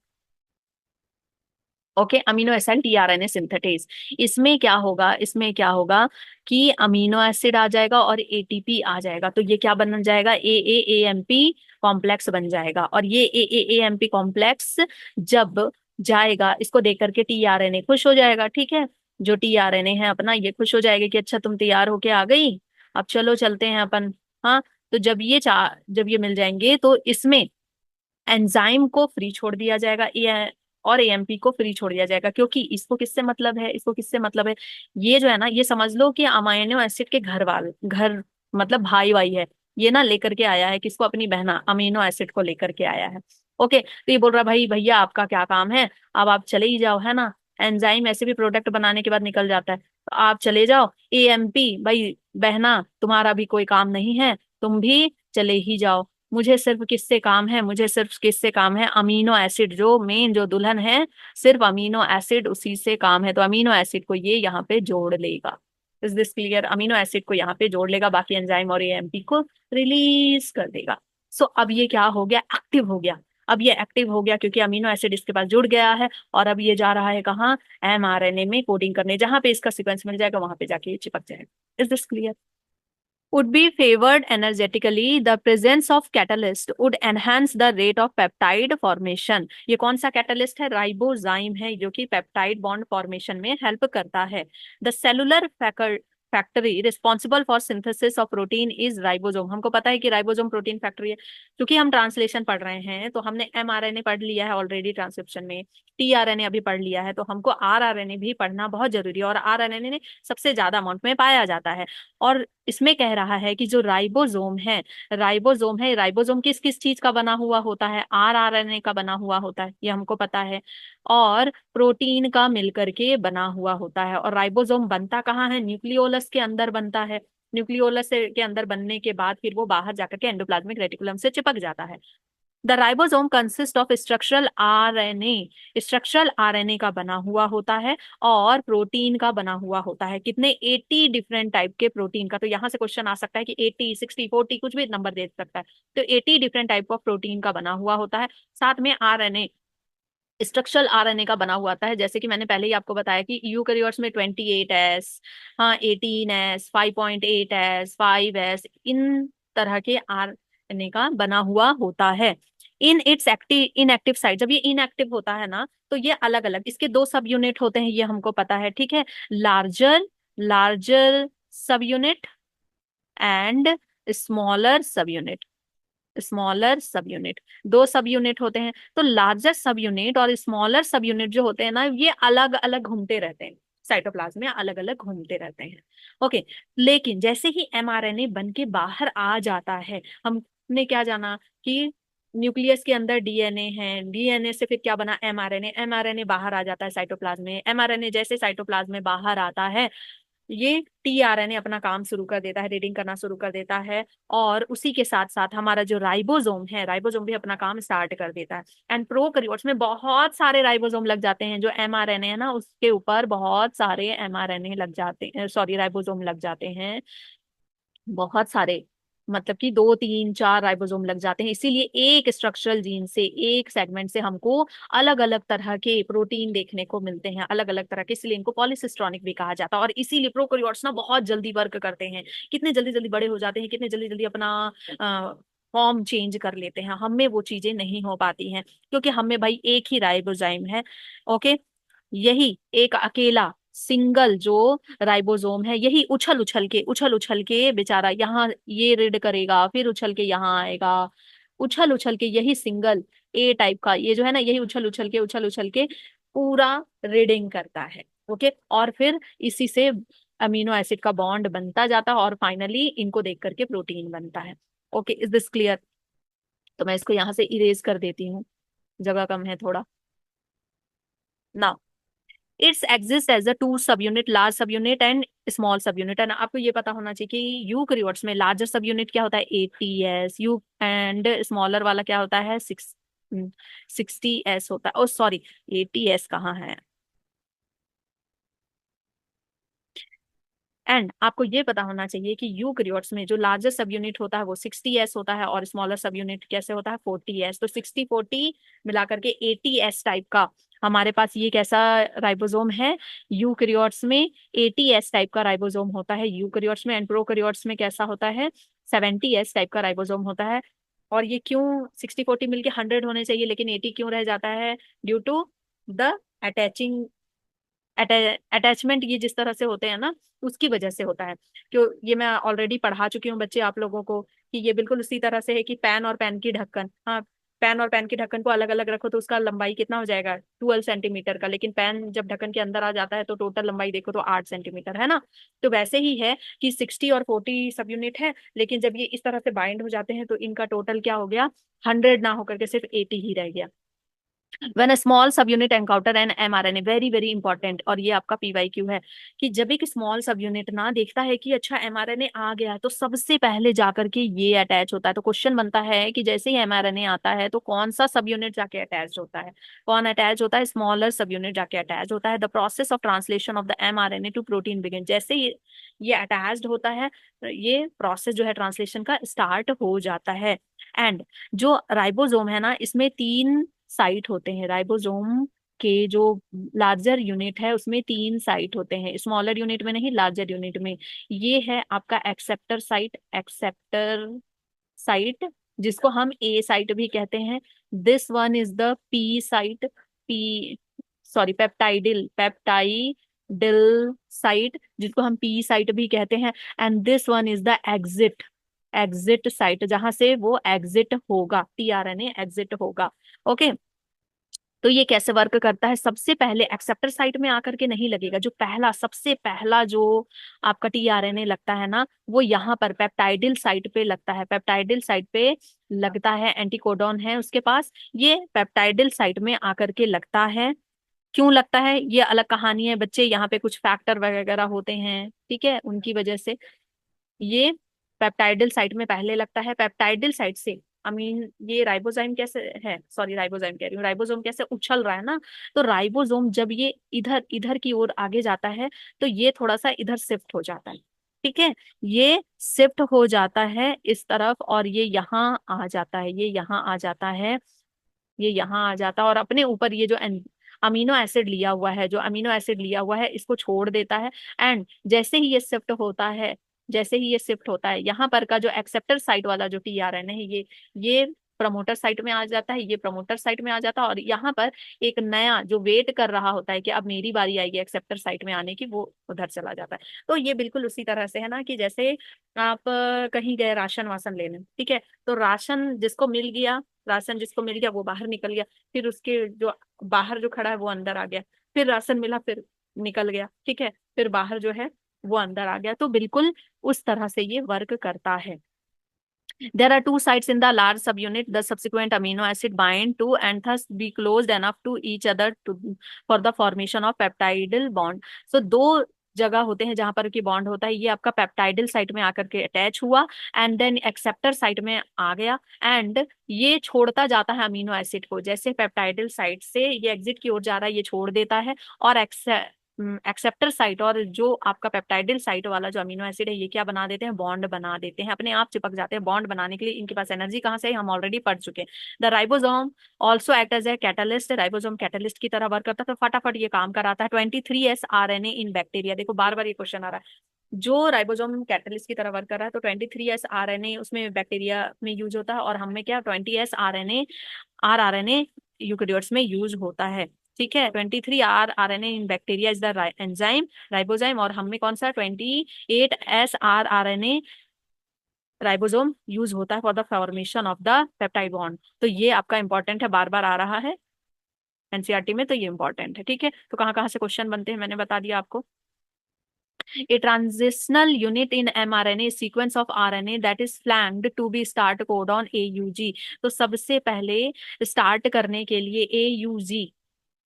Okay, amino acid tRNA synthetase. इसमें क्या होगा, इसमें क्या होगा कि अमीनो एसिड आ जाएगा और एटीपी आ जाएगा, तो ये क्या बन जाएगा, एएएएमपी कॉम्प्लेक्स बन जाएगा। और ये एएएएमपी कॉम्प्लेक्स जब जाएगा, इसको देख करके टीआरएनए खुश हो जाएगा, ठीक है। जो टीआरएनए है अपना, ये खुश हो जाएगा कि अच्छा तुम तैयार होके आ गई, अब चलो चलते हैं अपन। हाँ, तो जब ये मिल जाएंगे, तो इसमें एंजाइम को फ्री छोड़ दिया जाएगा, ये और एएमपी को फ्री छोड़ दिया जाएगा। क्योंकि इसको किससे मतलब है, इसको किससे मतलब है, ये जो है ना, ये समझ लो कि अमाइनो एसिड के घर मतलब भाई भाई है, ये ना लेकर के आया है किसको, अपनी बहना अमीनो एसिड को लेकर के आया है। ओके, तो ये बोल रहा भाई भैया आपका क्या काम है, अब आप चले ही जाओ, है ना। एंजाइम ऐसे भी प्रोडक्ट बनाने के बाद निकल जाता है, तो आप चले जाओ। एएमपी भाई बहना तुम्हारा भी कोई काम नहीं है, तुम भी चले ही जाओ। मुझे सिर्फ किससे काम है, मुझे सिर्फ किससे काम है, अमीनो एसिड, जो मेन जो दुल्हन है, सिर्फ अमीनो एसिड, उसी से काम है। तो अमीनो एसिड को ये यहाँ पे जोड़ लेगा। Is this clear? Amino acid को यहाँ पे जोड़ लेगा, बाकी एंजाइम और एएमपी को रिलीज कर देगा। सो अब ये क्या हो गया, एक्टिव हो गया। अब ये एक्टिव हो गया क्योंकि अमीनो एसिड इसके पास जुड़ गया है, और अब ये जा रहा है कहाँ, एमआरएनए में कोडिंग करने। जहां पे इसका सीक्वेंस मिल जाएगा वहां पे जाके ये चिपक जाएगा। Is this clear? Would be favored energetically. The presence of catalyst would enhance the rate of peptide formation. ये कौन सा कैटलिस्ट है? राइबोजाइम है, जो कि पेप्टाइड बॉन्ड फॉर्मेशन में हेल्प करता है। The cellular factory responsible for synthesis of protein is ribosome. हमको पता है कि राइबोसोम प्रोटीन फैक्ट्री है। क्योंकि हम ट्रांसलेशन पढ़ रहे हैं तो हमने एमआरएनए पढ़ लिया है ऑलरेडी ट्रांसक्रिप्शन में, टीआरएनए अभी पढ़ लिया है, तो हमको आरआरएनए भी पढ़ना बहुत जरूरी है, और आरआरएनए ने सबसे ज्यादा अमाउंट में पाया जाता है। और इसमें कह रहा है कि जो राइबोसोम है, राइबोसोम किस किस चीज का बना हुआ होता है? आरआरएनए का बना हुआ होता है, ये हमको पता है, और प्रोटीन का मिलकर के बना हुआ होता है। और राइबोसोम बनता कहाँ है? न्यूक्लियोलस के अंदर बनता है। न्यूक्लियोलस के अंदर बनने के बाद फिर वो बाहर जाकर के एंडोप्लाज्मिक रेटिकुलम से चिपक जाता है। The ribosome consist of structural RNA, structural RNA का बना हुआ होता है और प्रोटीन का बना हुआ होता है। कितने? 80 डिफरेंट टाइप के प्रोटीन का। तो यहाँ से क्वेश्चन आ सकता है कि 80, 60, 40 कुछ भी नंबर दे सकता है। तो 80 डिफरेंट टाइप ऑफ प्रोटीन का बना हुआ होता है। साथ में आरएनए, स्ट्रक्चरल आरएनए का बना हुआ आता है। जैसे कि मैंने पहले ही आपको बताया कि यूकैरियोट्स में 28S, हाँ 18S, 5.8S, 5S, इन तरह के आरएनए का बना हुआ होता है। In its active inactive site, जब ये इनएक्टिव होता है ना, तो ये अलग अलग इसके दो सब यूनिट होते हैं, ये हमको पता है, ठीक है। लार्जर लार्जर सब यूनिट एंड स्मॉलर सब यूनिट। स्मॉलर सब यूनिट, दो सब यूनिट होते हैं। तो लार्जर सब यूनिट और स्मॉलर सब यूनिट जो होते हैं ना, ये अलग अलग घूमते रहते हैं साइटोप्लाज्म में, अलग अलग घूमते रहते हैं। ओके। लेकिन जैसे ही एमआरएनए बन के बाहर आ जाता है, हमने क्या जाना कि न्यूक्लियस के अंदर डीएनए है, डीएनए से फिर क्या बना? एमआरएनए। एमआरएनए बाहर आ जाता है साइटोप्लाज्म में। एमआरएनए जैसे साइटोप्लाज्म में बाहर आता है, ये टीआरएनए अपना काम शुरू कर देता है, रीडिंग करना शुरू कर देता है। और उसी के साथ साथ हमारा जो राइबोसोम है, राइबोसोम भी अपना काम स्टार्ट कर देता है। एंड प्रोकैरियोट्स में बहुत सारे राइबोसोम लग जाते हैं। जो एमआरएनए है ना, उसके ऊपर बहुत सारे एमआरएनए लग जाते हैं, सॉरी राइबोसोम लग जाते हैं, बहुत सारे। मतलब कि 2, 3, 4 राइबोसोम लग जाते हैं। इसीलिए एक स्ट्रक्चरल जीन से, एक सेगमेंट से हमको अलग अलग तरह के प्रोटीन देखने को मिलते हैं, अलग अलग तरह के, इसलिए इनको पॉलीसिस्ट्रॉनिक भी कहा जाता है। और इसीलिए प्रोकैरियोट्स ना बहुत जल्दी वर्क करते हैं, कितने जल्दी जल्दी बड़े हो जाते हैं, कितने जल्दी जल्दी अपना फॉर्म चेंज कर लेते हैं। हमें वो चीजें नहीं हो पाती हैं, क्योंकि हमें भाई एक ही राइबोजाइम है। ओके। यही एक अकेला सिंगल जो राइबोसोम है, यही उछल उछल के बेचारा यहाँ ये रीड करेगा, फिर उछल के यहाँ आएगा, उछल उछल के यही सिंगल ए टाइप का ये जो है ना, यही उछल उछल के पूरा रीडिंग करता है। ओके। और फिर इसी से अमीनो एसिड का बॉन्ड बनता जाता है, और फाइनली इनको देख करके प्रोटीन बनता है। Okay, is this clear? तो मैं इसको यहाँ से इरेज कर देती हूँ, जगह कम है थोड़ा ना। It's exist as a two subunit, large subunit and small subunit. And आपको ये पता होना चाहिए कि यूकैरियोट्स में लार्जर सब यूनिट क्या होता है? 80S। यू एंड स्मॉलर वाला क्या होता है? 60S होता है। ओ सॉरी, 80S कहाँ है? एंड आपको ये पता होना चाहिए कि यूकैरियोट्स में जो लार्जर सब यूनिट होता है वो 60S होता है, और स्मॉलर सब यूनिट कैसे होता है? 40S। तो 60-40 मिलाकर के 80S टाइप का हमारे पास ये कैसा राइबोसोम है? यूकैरियोट्स में 80S टाइप का राइबोसोम होता है यूकैरियोट्स में। एंड प्रोकैरियोट्स में कैसा होता है? 70S टाइप का राइबोसोम होता है। और ये क्यों 60-40 मिलके 100 होने चाहिए, लेकिन 80 क्यों रह जाता है? Due to the attaching attachment, ये जिस तरह से होते हैं ना, उसकी वजह से होता है। क्यों? ये मैं ऑलरेडी पढ़ा चुकी हूँ बच्चे आप लोगों को, कि ये बिल्कुल उसी तरह से है कि पैन और पैन की ढक्कन, हाँ, पैन और पैन की ढक्कन को अलग अलग रखो तो उसका लंबाई कितना हो जाएगा? 12 सेंटीमीटर का। लेकिन पैन जब ढक्कन के अंदर आ जाता है तो टोटल लंबाई देखो तो 8 सेंटीमीटर है ना। तो वैसे ही है कि 60 और 40 सब यूनिट है, लेकिन जब ये इस तरह से बाइंड हो जाते हैं तो इनका टोटल क्या हो गया? 100 ना होकर के सिर्फ 80 ही रह गया। When a small subunit encounter an mRNA, very very important, और ये आपका PYQ है कि जब एक स्मॉल सब यूनिट ना देखता है कि अच्छा mRNA आ गया है, तो सबसे पहले जाकर के ये अटैच होता है। तो क्वेश्चन बनता है कि जैसे ही mRNA आता है तो कौन सा सब यूनिट जाके अटैच होता है? कौन अटैच होता है? स्मॉलर सब यूनिट जाके अटैच होता है। The process of translation of the mRNA to protein begin, जैसे ही ये अटैच्ड होता है, ये प्रोसेस जो है ट्रांसलेशन का स्टार्ट हो जाता है। एंड जो राइबोसोम है ना, इसमें 3 साइट होते हैं। राइबोसोम के जो लार्जर यूनिट है उसमें 3 साइट होते हैं, स्मॉलर यूनिट में नहीं, लार्जर यूनिट में। ये है आपका एक्सेप्टर साइट, एक्सेप्टर साइट, जिसको हम ए साइट भी कहते हैं। This one is the P site, P, sorry, peptidyl site, जिसको हम पी साइट भी कहते हैं। And this one is the exit, exit site, जहां से वो एग्जिट होगा, टीआरएनए एग्जिट होगा। ओके। तो ये कैसे वर्क करता है? सबसे पहले एक्सेप्टर साइट में आकर के नहीं लगेगा, जो पहला, सबसे पहला जो आपका टीआरएनए लगता है ना, वो यहाँ पर पेप्टाइडिल साइट पे लगता है। पेप्टाइडिल साइट पे लगता है, एंटीकोडॉन है उसके पास, ये पेप्टाइडिल साइट में आकर के लगता है। क्यों लगता है ये अलग कहानी है बच्चे, यहाँ पे कुछ फैक्टर वगैरह होते हैं, ठीक है, उनकी वजह से ये पेप्टाइडल साइट में पहले लगता है। पेप्टाइडल साइट से अमीन, ये राइबोजाइम कैसे है, सॉरी राइबोजाइम कह रही हूँ, राइबोसोम कैसे उछल रहा है ना, तो राइबोसोम जब ये इधर इधर की ओर आगे जाता है तो ये थोड़ा सा इधर शिफ्ट हो जाता है, ठीक है, ये शिफ्ट हो जाता है इस तरफ, और ये यहाँ आ जाता है, ये यहाँ आ जाता है, ये यहाँ आ जाता है, और अपने ऊपर ये जो अमीनो एसिड लिया हुआ है, जो अमीनो एसिड लिया हुआ है इसको छोड़ देता है। एंड जैसे ही ये शिफ्ट होता है, जैसे ही ये शिफ्ट होता है, यहाँ पर का जो एक्सेप्टर साइट वाला जो टीआरएनए है, ये प्रमोटर साइट में आ जाता है, ये प्रमोटर साइट में आ जाता है, और यहाँ पर एक नया जो वेट कर रहा होता है कि अब मेरी बारी आएगी एक्सेप्टर साइट में आने की, वो उधर चला जाता है। तो ये बिल्कुल उसी तरह से है ना, कि जैसे आप कहीं गए राशन वासन लेने, ठीक है, तो राशन जिसको मिल गया, राशन जिसको मिल गया वो बाहर निकल गया, फिर उसके जो बाहर जो खड़ा है वो अंदर आ गया, फिर राशन मिला, फिर निकल गया, ठीक है, फिर बाहर जो है वो अंदर आ गया। तो बिल्कुल उस तरह से ये वर्क करता है। There are two sites in the large subunit. The subsequent amino acid bind to and thus be closed enough to each other to for the formation of peptidal bond. So दो जगह होते हैं जहां पर की bond होता है। ये आपका पेप्टाइडल साइट में आकर के अटैच हुआ, एंड देन एक्सेप्टर साइट में आ गया, एंड ये छोड़ता जाता है अमीनो एसिड को, जैसे पेप्टाइडल साइट से ये एग्जिट की ओर जा रहा है, ये छोड़ देता है, और एक्सेप्टर साइट और जो आपका पेप्टाइडिल साइट वाला जो अमीनो एसिड है, ये क्या बना देते हैं? बॉन्ड बना देते हैं, अपने आप चिपक जाते हैं। बॉन्ड बनाने के लिए इनके पास एनर्जी कहाँ से है, हम ऑलरेडी पढ़ चुके हैं। The ribosome also act as a catalyst, ribosome catalyst की तरह वर्क करता है, तो फटाफट ये काम कराता है। 23S RNA इन बैक्टीरिया, देखो बार बार ये क्वेश्चन आ रहा है, जो राइबोसोम कैटलिस्ट की तरह वर्क कर रहा है, तो 23S RNA उसमें बैक्टीरिया में यूज होता है, और हमें क्या 20S RNA rRNA यूकेरियोट्स में यूज होता है, ठीक है। 23R RNA in bacteria is the enzyme ribozyme, और हमें कौन सा 28S RNA राइबोसोम यूज होता है for the formation of the peptide bond. तो ये आपका इंपॉर्टेंट है, बार बार आ रहा है एनसीईआरटी में, तो ये इंपॉर्टेंट है, ठीक है। तो कहाँ कहाँ से क्वेश्चन बनते हैं मैंने बता दिया आपको। A transitional unit in mRNA is sequence of RNA that is flanked to be start codon AUG। तो सबसे पहले स्टार्ट करने के लिए AUG,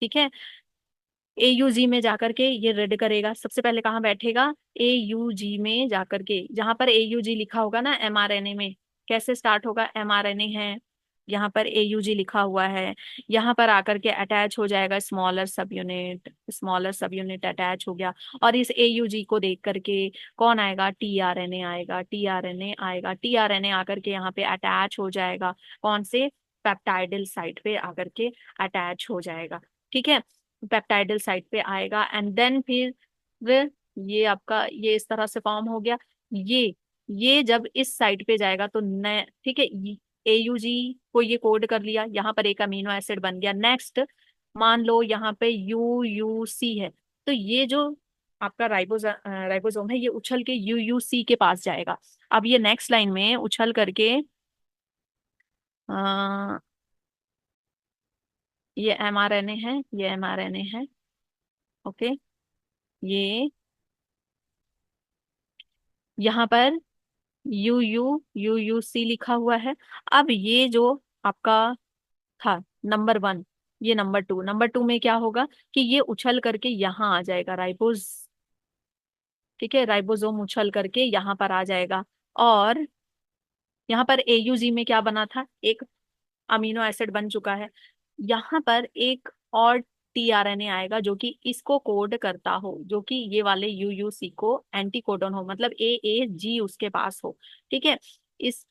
ठीक है, AUG में जाकर के ये रीड करेगा। सबसे पहले कहाँ बैठेगा? AUG में जाकर के, जहां पर AUG लिखा होगा ना mRNA में, कैसे स्टार्ट होगा? mRNA है, यहाँ पर AUG लिखा हुआ है, यहाँ पर आकर के अटैच हो जाएगा स्मॉलर सब यूनिट, स्मॉलर सब यूनिट अटैच हो गया, और इस AUG को देख करके कौन आएगा? TRNA आएगा, TRNA आएगा, TRNA आकर के यहाँ पे अटैच हो जाएगा, कौन से? पेप्टाइडिल साइट पे आकर के अटैच हो जाएगा, ठीक है, पेप्टाइडल साइट पे आएगा, एंड देन फिर ये आपका ये इस तरह से फॉर्म हो गया। ये जब इस साइट पे जाएगा तो नए, ठीक है, AUG को ये कोड कर लिया, यहाँ पर एक अमीनो एसिड बन गया। नेक्स्ट मान लो यहाँ पे UUC है, तो ये जो आपका राइबोसोम है, ये उछल के UUC के पास जाएगा। अब ये नेक्स्ट लाइन में उछल करके आ, ये mRNA है, ये mRNA है, ओके, ये यहाँ पर UUC लिखा हुआ है। अब ये जो आपका था नंबर 1, ये नंबर 2 में क्या होगा कि ये उछल करके यहाँ आ जाएगा राइबोज, ठीक है, राइबोसोम उछल करके यहाँ पर आ जाएगा। और यहाँ पर एयूजी में क्या बना था, एक अमीनो एसिड बन चुका है। यहाँ पर एक और टीआरएनए आएगा जो कि इसको कोड करता हो, जो कि ये वाले यूयूसी को एंटी कोडन हो, मतलब AAG उसके पास हो, ठीक है। इस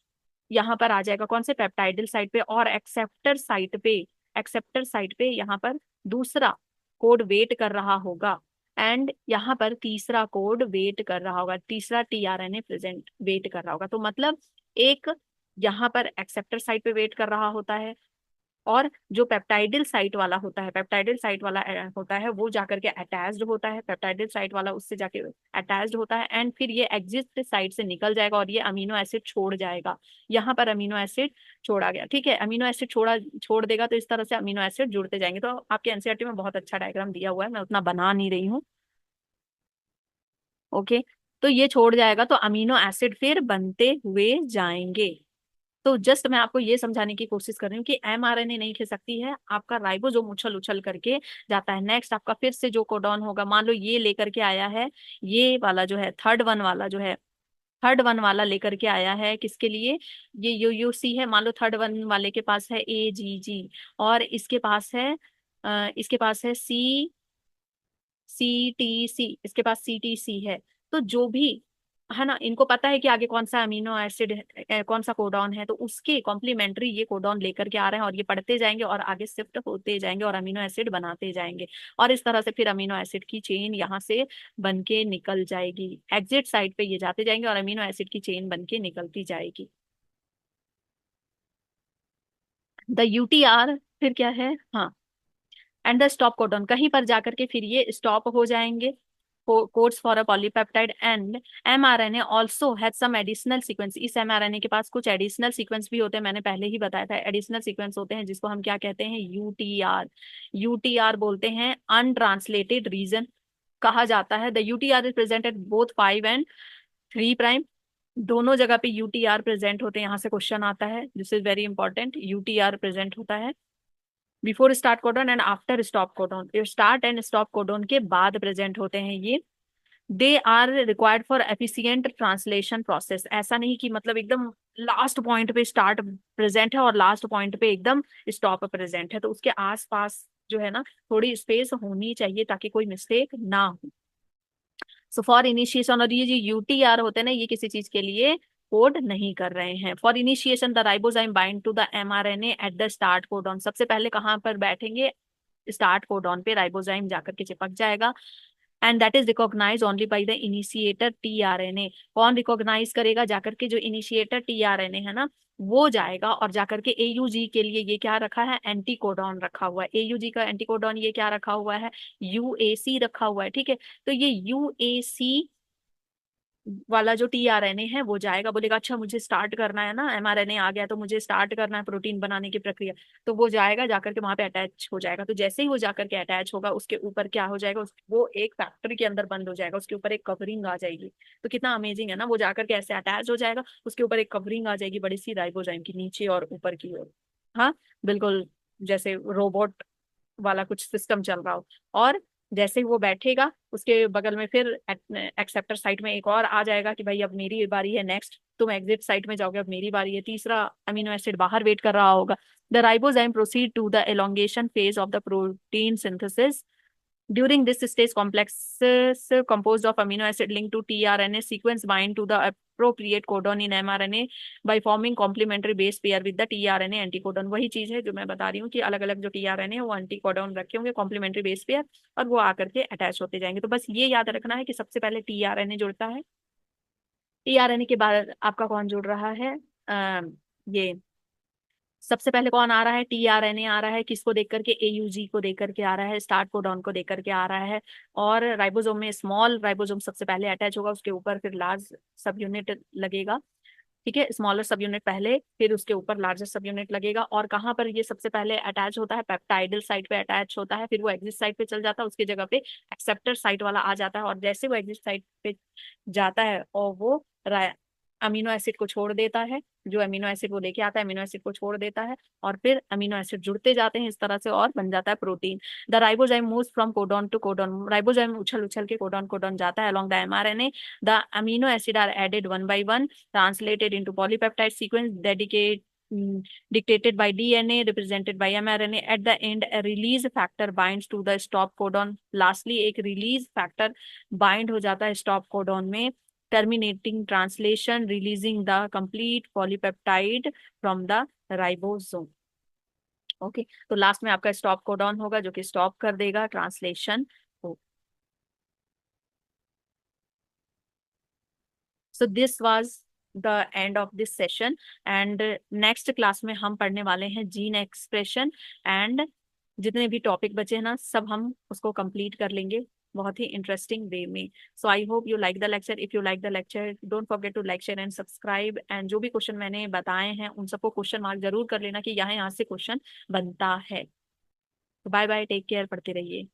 यहाँ पर आ जाएगा कौन से, पेप्टाइडल साइट पे, और एक्सेप्टर साइट पे यहाँ पर दूसरा कोड वेट कर रहा होगा, एंड यहाँ पर तीसरा कोड वेट कर रहा होगा, तीसरा टीआरएनए प्रेजेंट वेट कर रहा होगा। तो मतलब एक यहाँ पर एक्सेप्टर साइट पे वेट कर रहा होता है, और जो पेप्टाइडल साइट वाला होता है, पेप्टाइडल साइट वाला होता है वो जाकर के अटैच्ड होता है, पेप्टाइडल साइट वाला उससे जाके अटैच्ड होता है, एंड फिर ये एग्जिट साइट से निकल जाएगा और ये अमीनो एसिड छोड़ जाएगा। यहाँ पर अमीनो एसिड छोड़ा गया, ठीक है, अमीनो एसिड छोड़ देगा, तो इस तरह से अमीनो एसिड जुड़ते जाएंगे। तो आपके एनसीईआरटी में बहुत अच्छा डायग्राम दिया हुआ है, मैं उतना बना नहीं रही हूँ। ओके, तो ये छोड़ जाएगा तो अमीनो एसिड फिर बनते हुए जाएंगे। तो जस्ट मैं आपको ये समझाने की कोशिश कर रही हूँ कि एमआरएनए नहीं खिसकती सकती है, आपका राइबोसोम उछल उछल करके जाता है। नेक्स्ट आपका फिर से जो कोडॉन होगा, मान लो ये लेकर के आया है, ये वाला जो है थर्ड वन वाला जो है, थर्ड वन वाला लेकर के आया है किसके लिए, ये यूयूसी है, मान लो थर्ड वन वाले के पास है AGG, और इसके पास है CTC, इसके पास CTC है। तो जो भी है ना, इनको पता है कि आगे कौन सा अमीनो एसिड है, कौन सा कोडॉन है, तो उसके कॉम्प्लीमेंट्री ये कोडॉन लेकर के आ रहे हैं, और ये पढ़ते जाएंगे और आगे शिफ्ट होते जाएंगे और अमीनो एसिड बनाते जाएंगे। और इस तरह से फिर अमीनो एसिड की चेन यहाँ से बन के निकल जाएगी, एग्जिट साइड पे ये जाते जाएंगे और अमीनो एसिड की चेन बन के निकलती जाएगी। द UTR फिर क्या है, हाँ, एंड द स्टॉप कोडॉन, कहीं पर जाकर के फिर ये स्टॉप हो जाएंगे, codes for a polypeptide. And mRNA also has some additional sequence, इस mRNA के पास कुछ एडिशनल सीक्वेंस भी होते हैं, मैंने पहले ही बताया था, एडिशनल सीक्वेंस होते हैं जिसको हम क्या कहते हैं, यूटीआर। यूटीआर बोलते हैं अनट्रांसलेटेड रीजन कहा जाता है। The UTR is present at both 5 and 3 prime, दोनों जगह पे यूटीआर प्रेजेंट होते हैं। यहाँ से क्वेश्चन आता है, this is very important, UTR present होता है before start codon and after stop codon, start and stop codon के बाद प्रेजेंट होते हैं ये। They are required for efficient translation process, ऐसा नहीं कि मतलब एकदम लास्ट पॉइंट पे स्टार्ट प्रेजेंट है और लास्ट पॉइंट पे एकदम स्टॉप प्रेजेंट है, तो उसके आसपास जो है ना थोड़ी स्पेस होनी चाहिए ताकि कोई मिस्टेक ना हो। सो फॉर इनिशिएशन, और ये जो यूटीआर होते हैं ना, ये किसी चीज के लिए कोड नहीं कर रहे हैं। For initiation the ribozyme bind to the mRNA at the start codon, सबसे पहले कहाँ पर बैठेंगे, स्टार्ट कोडॉन पे राइबोजाइम जाकर के चिपक जाएगा। And that is recognise only by the initiator tRNA, कौन रिकॉग्नाइज करेगा, जाकर के जो इनिशिएटर टीआरएनए है ना, वो जाएगा और जाकर के AUG के लिए ये क्या रखा है, एंटी कोडॉन रखा हुआ है, AUG का एंटी कोडॉन ये क्या रखा हुआ है, UAC रखा हुआ है, ठीक है। तो ये UAC वाला जो टीआरएनए है वो जाएगा, बोलेगा अच्छा मुझे स्टार्ट करना है ना, mRNA आ गया तो मुझे स्टार्ट करना है प्रोटीन बनाने की प्रक्रिया, तो वो जाएगा जाकर के वहां पे अटैच हो जाएगा। तो जैसे ही वो जाकर के अटैच होगा, उसके ऊपर क्या हो जाएगा, वो एक फैक्ट्री के अंदर बंद हो जाएगा, उसके ऊपर एक कवरिंग आ जाएगी। तो कितना अमेजिंग है ना, वो जाकर के ऐसे अटैच हो जाएगा, उसके ऊपर एक कवरिंग आ जाएगी बड़ी सी राइबोजाइम की, नीचे और ऊपर की ओर। हाँ, बिल्कुल जैसे रोबोट वाला कुछ सिस्टम चल रहा हो। और जैसे ही वो बैठेगा, उसके बगल में फिर एक्सेप्टर साइट में एक और आ जाएगा कि भाई अब मेरी बारी है, नेक्स्ट तुम एग्जिट साइट में जाओगे, अब मेरी बारी है, तीसरा अमीनो एसिड बाहर वेट कर रहा होगा। The ribozyme proceed to the elongation phase of the protein synthesis. During this stage, complexes composed of amino acid linked to tRNA sequence bind to the appropriate codon in mRNA by forming complementary base pair with the tRNA anticodon। वही चीज है जो मैं बता रही हूँ कि अलग अलग जो tRNA है वो एंटीकोडॉन रखे होंगे, कॉम्प्लीमेंट्री बेस पेयर, और वो आकर के अटैच होते जाएंगे। तो बस ये याद रखना है कि सबसे पहले tRNA जुड़ता है, tRNA के बाद आपका कौन जुड़ रहा है, ये सबसे पहले कौन आ रहा है, टीआरएनए आ रहा है, किसको देख करके, AUG को देख करके आ रहा है, स्टार्ट कोडॉन को देख करके आ रहा है। और राइबोसोम में स्मॉल राइबोसोम सबसे पहले अटैच होगा, उसके ऊपर फिर लार्ज सब यूनिट लगेगा, ठीक है, स्मॉलर सब यूनिट पहले, फिर उसके ऊपर लार्जर सब यूनिट लगेगा। और कहाँ पर ये सबसे पहले अटैच होता है, पेप्टाइडल साइट पे अटैच होता है, फिर वो एग्जिट साइट पे चल जाता है, उसकी जगह पे एक्सेप्टर साइट वाला आ जाता है, और जैसे वो एग्जिट साइट पे जाता है और वो अमीनो एसिड को छोड़ देता है, जो अमीनो एसिड वो लेके आता है अमीनो एसिड को छोड़ देता है, और फिर अमीनो एसिड जुड़ते जाते हैं इस तरह से और बन जाता है protein. The ribozyme moves from codon to codon, ribozyme उछल उछल के कोडॉन कोडॉन जाता है along the mRNA. The amino acid are added one by one, translated into polypeptide sequence dedicate dictated by DNA represented by mRNA. At the end, a release factor binds to the stop codon. Lastly, एक release factor bind हो जाता है stop codon में, terminating translation, releasing the complete polypeptide from the ribosome. Okay तो last में आपका stop codon होगा जो कि स्टॉप कर देगा ट्रांसलेशन को। So this was the end of this session, and next class में हम पढ़ने वाले हैं जीन एक्सप्रेशन, एंड जितने भी टॉपिक बचे हैं ना सब हम उसको कंप्लीट कर लेंगे बहुत ही इंटरेस्टिंग वे में। So I hope you like the lecture. If you like the lecture don't forget to like share and subscribe, and जो भी क्वेश्चन मैंने बताए हैं उन सबको क्वेश्चन मार्क जरूर कर लेना कि यहाँ यहाँ से क्वेश्चन बनता है। बाय बाय, टेक केयर, पढ़ते रहिए।